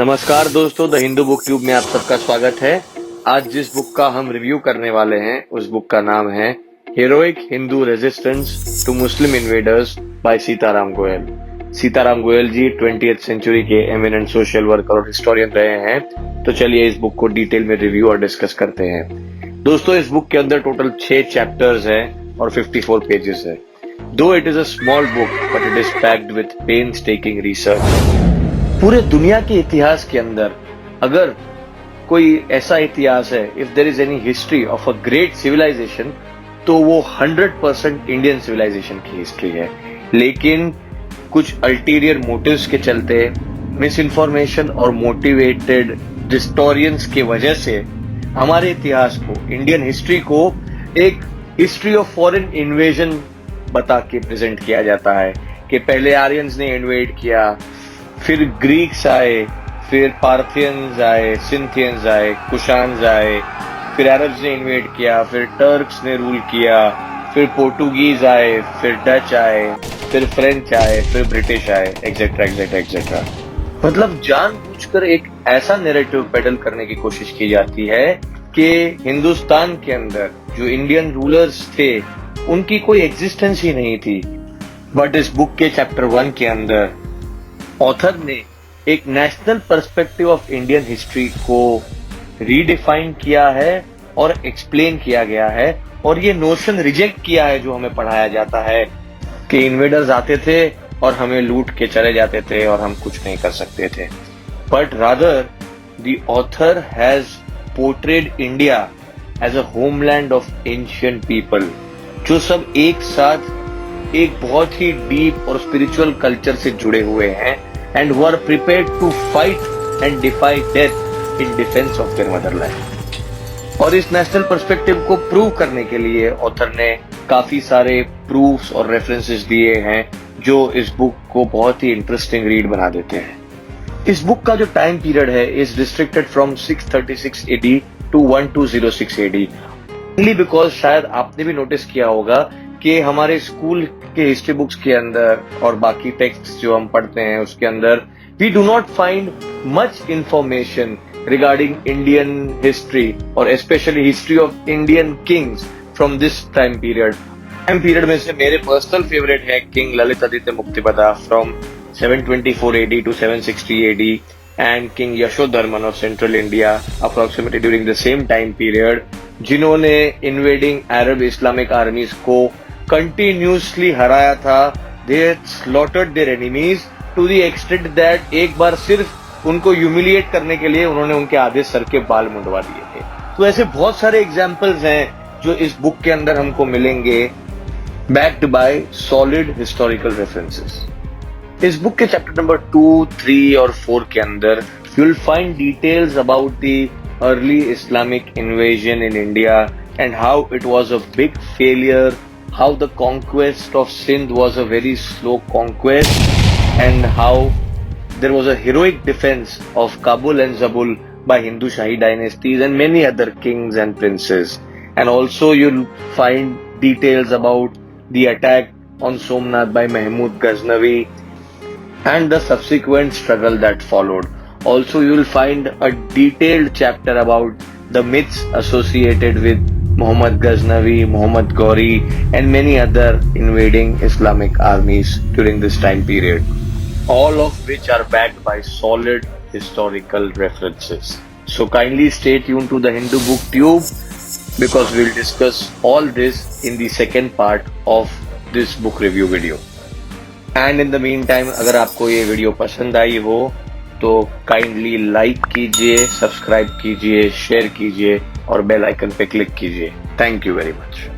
नमस्कार दोस्तों, the Hindu book tube में आप सबका स्वागत है। आज जिस बुक का हम रिव्यू करने वाले हैं उस बुक का नाम है heroic Hindu resistance to Muslim invaders by Sitaram Goyal. Sitaram Goyal ji 20th century के एमिनेंट सोशल वर्कर और हिस्टोरियन रहे हैं। तो चलिए इस बुक को डिटेल में रिव्यू और डिस्कस करते हैं। दोस्तों, इस बुक के अंदर टोटल 6 चैप्टर्स हैं और 54 पेजेस है। Though it is a small book but it is packed with painstaking research. पूरे दुनिया के इतिहास के अंदर अगर कोई ऐसा इतिहास है, if there is any history of a great civilisation, तो वो 100% इंडियन सिविलाइजेशन की हिस्ट्री है। लेकिन कुछ अल्टीरियर मोटिव्स के चलते, मिस इन्फॉर्मेशन और मोटिवेटेड हिस्टोरियंस की वजह से हमारे इतिहास को, इंडियन हिस्ट्री को एक हिस्ट्री ऑफ फॉरेन इन्वेजन बता के प्रेजेंट किया जाता है कि पहले आर्यंस ने इन्वेड किया, फिर ग्रीक्स आए, फिर पार्थियंस आए, सिंथियंस आए, कुशान्स आए, फिर अरब्स ने इन्वेड किया, फिर टर्क्स ने रूल किया, फिर पोर्टुगीज आए, फिर डच आए, फिर फ्रेंच आए, फिर ब्रिटिश आए, एक्सेट्रा एक्सेट्रा एक्सेट्रा। मतलब जानबूझकर एक ऐसा नैरेटिव पेडल करने की कोशिश की जाती है कि हिंदुस्तान के अंदर जो इंडियन रूलर्स थे उनकी कोई एग्जिस्टेंस ही नहीं थी। बट इस बुक के चैप्टर 1 के अंदर ऑथर ने एक national perspective of Indian history को रीडिफाइन किया है और एक्सप्लेन किया गया है, और ये नोशन रिजेक्ट किया है जो हमें पढ़ाया जाता है कि इन्वेडर्स आते थे और हमें लूट के चले जाते थे और हम कुछ नहीं कर सकते थे। But rather the author has portrayed India as a homeland of ancient people, जो सब एक साथ एक बहुत ही डीप और स्पिरिचुअल कल्चर से जुड़े हुए हैं and were prepared to fight and defy death in defense of their motherland। और इस नेशनल पर्सपेक्टिव को प्रूव करने के लिए ऑथर ने काफी सारे प्रूफ्स और रेफरेंसेस दिए हैं जो इस बुक को बहुत ही इंटरेस्टिंग रीड बना देते हैं। इस बुक का जो टाइम पीरियड है is restricted from 636 AD to 1206 AD, only because शायद आपने भी नोटिस किया होगा कि हमारे स्कूल के हिस्ट्री बुक्स के अंदर और बाकी टेक्स्ट जो हम पढ़ते हैं उसके अंदर we do not find much information regarding Indian history और specially history of Indian kings from this time period में से मेरे पर्सनल फेवरेट है king Lalitaditya Muktapida from 724 AD to 760 AD and king Yashodharman of central India approximately during the same time period, जिन्होंने invading Arab Islamic armies को continuously हराया था। They slaughtered their enemies to the extent that एक बार सिर्फ उनको humiliate करने के लिए उन्होंने उनके आधे सर के बाल मुंडवा दिए थे। तो ऐसे बहुत सारे एग्जाम्पल्स हैं जो इस बुक के अंदर हमको मिलेंगे, backed by solid historical references. इस बुक के चैप्टर नंबर 2, 3 और 4 के अंदर you will find details about the early Islamic invasion in India and how it was a big failure, how the conquest of Sindh was a very slow conquest, and how there was a heroic defense of Kabul and Zabul by Hindu Shahi dynasties and many other kings and princes. And also you'll find details about the attack on Somnath by Mahmud Ghaznavi and the subsequent struggle that followed. Also, you will find a detailed chapter about the myths associated with Muhammad Ghaznavi, Muhammad Ghori, and many other invading Islamic armies during this time period, all of which are backed by solid historical references. So kindly stay tuned to the Hindu Book Tube because we'll discuss all this in the second part of this book review video. And in the meantime, अगर आपको ये video पसंद आई हो तो kindly like कीजिए, subscribe कीजिए, share कीजिए और बेल आइकन पे क्लिक कीजिए। Thank you very much.